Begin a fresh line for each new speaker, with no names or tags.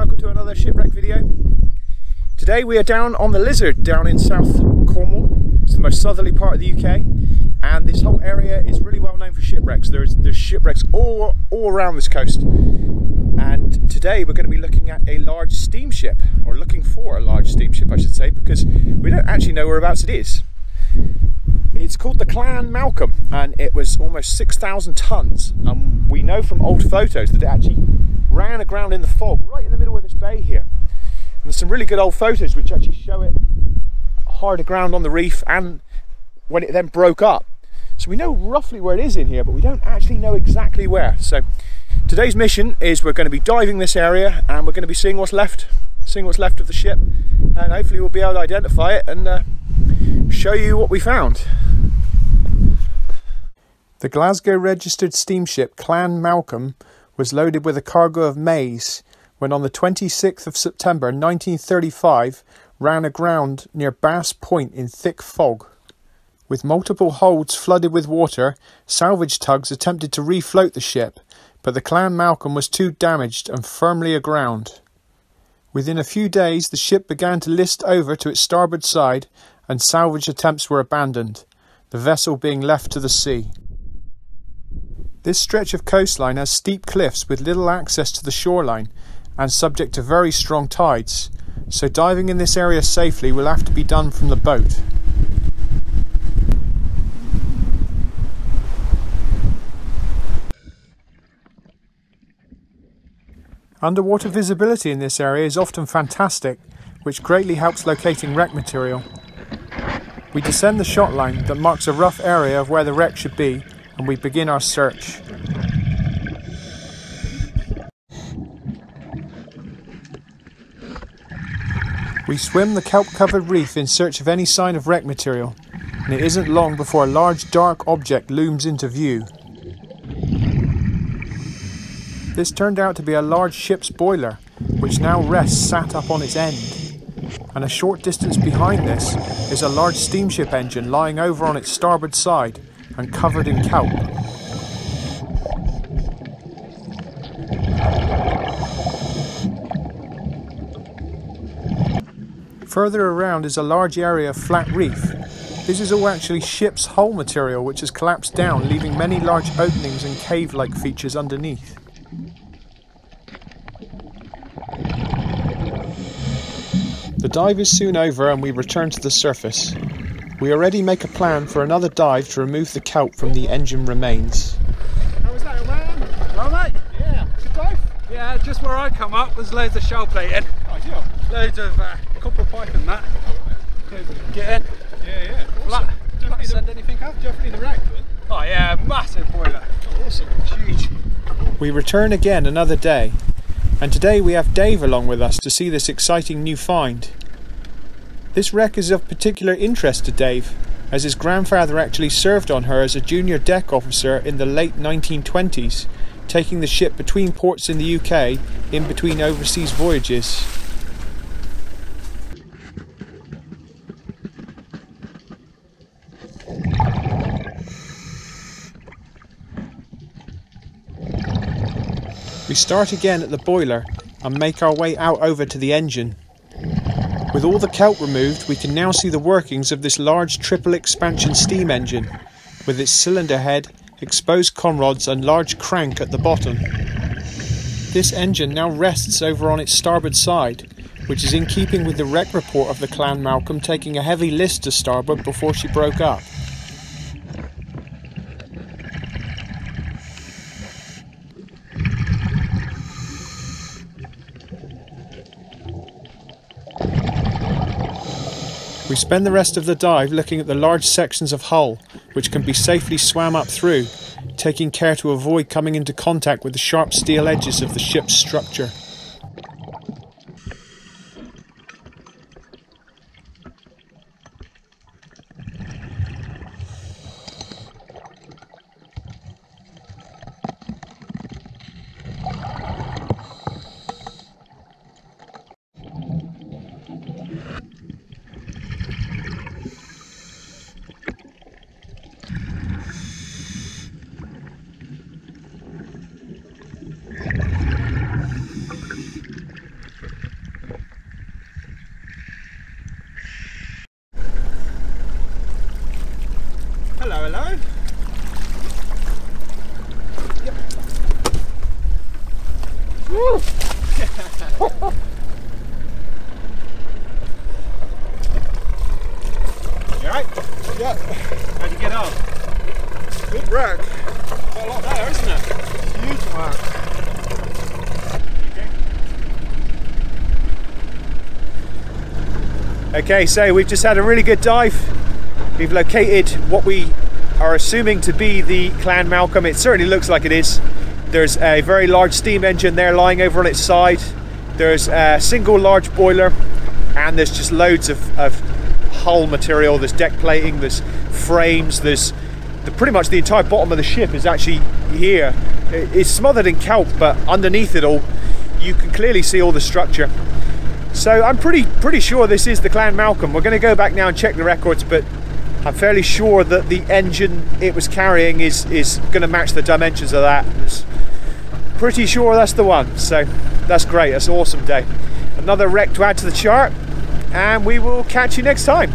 welcome to another shipwreck video. Today we are down on the Lizard, down in South Cornwall. It's the most southerly part of the UK, and this whole area is really well known for shipwrecks. There's shipwrecks all around this coast, and today we're going to be looking at a large steamship, or looking for a large steamship I should say, because we don't actually know whereabouts it is. It's called the Clan Malcolm, and it was almost 6,000 tons. We know from old photos that it actually ran aground in the fog right in the middle of this bay here. And there's some really good old photos which actually show it hard aground on the reef and when it then broke up. So we know roughly where it is in here, but we don't actually know exactly where. So today's mission is we're going to be diving this area, and we're going to be seeing what's left of the ship, and hopefully we'll be able to identify it and show you what we found. The Glasgow registered steamship Clan Malcolm was loaded with a cargo of maize when on the 26th of September 1935 ran aground near Bass Point in thick fog. With multiple holds flooded with water, salvage tugs attempted to refloat the ship, but the Clan Malcolm was too damaged and firmly aground. Within a few days the ship began to list over to its starboard side, and salvage attempts were abandoned, the vessel being left to the sea. This stretch of coastline has steep cliffs with little access to the shoreline and subject to very strong tides, so diving in this area safely will have to be done from the boat. Underwater visibility in this area is often fantastic, which greatly helps locating wreck material. We descend the shot line that marks a rough area of where the wreck should be, and we begin our search. We swim the kelp-covered reef in search of any sign of wreck material, and it isn't long before a large dark object looms into view. This turned out to be a large ship's boiler, which now rests sat up on its end, and a short distance behind this is a large steamship engine lying over on its starboard side and covered in kelp. Further around is a large area of flat reef. This is all actually ship's hull material which has collapsed down, leaving many large openings and cave-like features underneath. The dive is soon over and we return to the surface. We already make a plan for another dive to remove the kelp from the engine remains.
How was that, man? Well, mate? Yeah. Good dive? Yeah, just where I come up, there's loads of shell plating. Oh, yeah. Loads of copper pipe and that. Get in. Yeah. Awesome. Flat. Send anything up? Definitely the wreck. Oh yeah, massive boiler. Oh, awesome. Huge.
We return again another day, and today we have Dave along with us to see this exciting new find. This wreck is of particular interest to Dave, as his grandfather actually served on her as a junior deck officer in the late 1920s, taking the ship between ports in the UK in between overseas voyages. We start again at the boiler and make our way out over to the engine. With all the kelp removed, we can now see the workings of this large triple expansion steam engine, with its cylinder head, exposed conrods and large crank at the bottom. This engine now rests over on its starboard side, which is in keeping with the wreck report of the Clan Malcolm taking a heavy list to starboard before she broke up. We spend the rest of the dive looking at the large sections of hull, which can be safely swam up through, taking care to avoid coming into contact with the sharp steel edges of the ship's structure. You alright?
Yeah.
How'd you get on?
Good wreck.
Got a lot there, isn't it?
Huge wreck.
Okay, so we've just had a really good dive. We've located what we are assuming to be the Clan Malcolm. It certainly looks like it is. There's a very large steam engine there lying over on its side. There's a single large boiler, and there's just loads of hull material. There's deck plating, there's frames, there's pretty much the entire bottom of the ship is actually here. It's smothered in kelp, but underneath it all you can clearly see all the structure. So I'm pretty sure this is the Clan Malcolm. We're going to go back now and check the records, but I'm fairly sure that the engine it was carrying is going to match the dimensions of that. Pretty sure that's the one. So that's great. That's an awesome day. Another wreck to add to the chart, and we will catch you next time.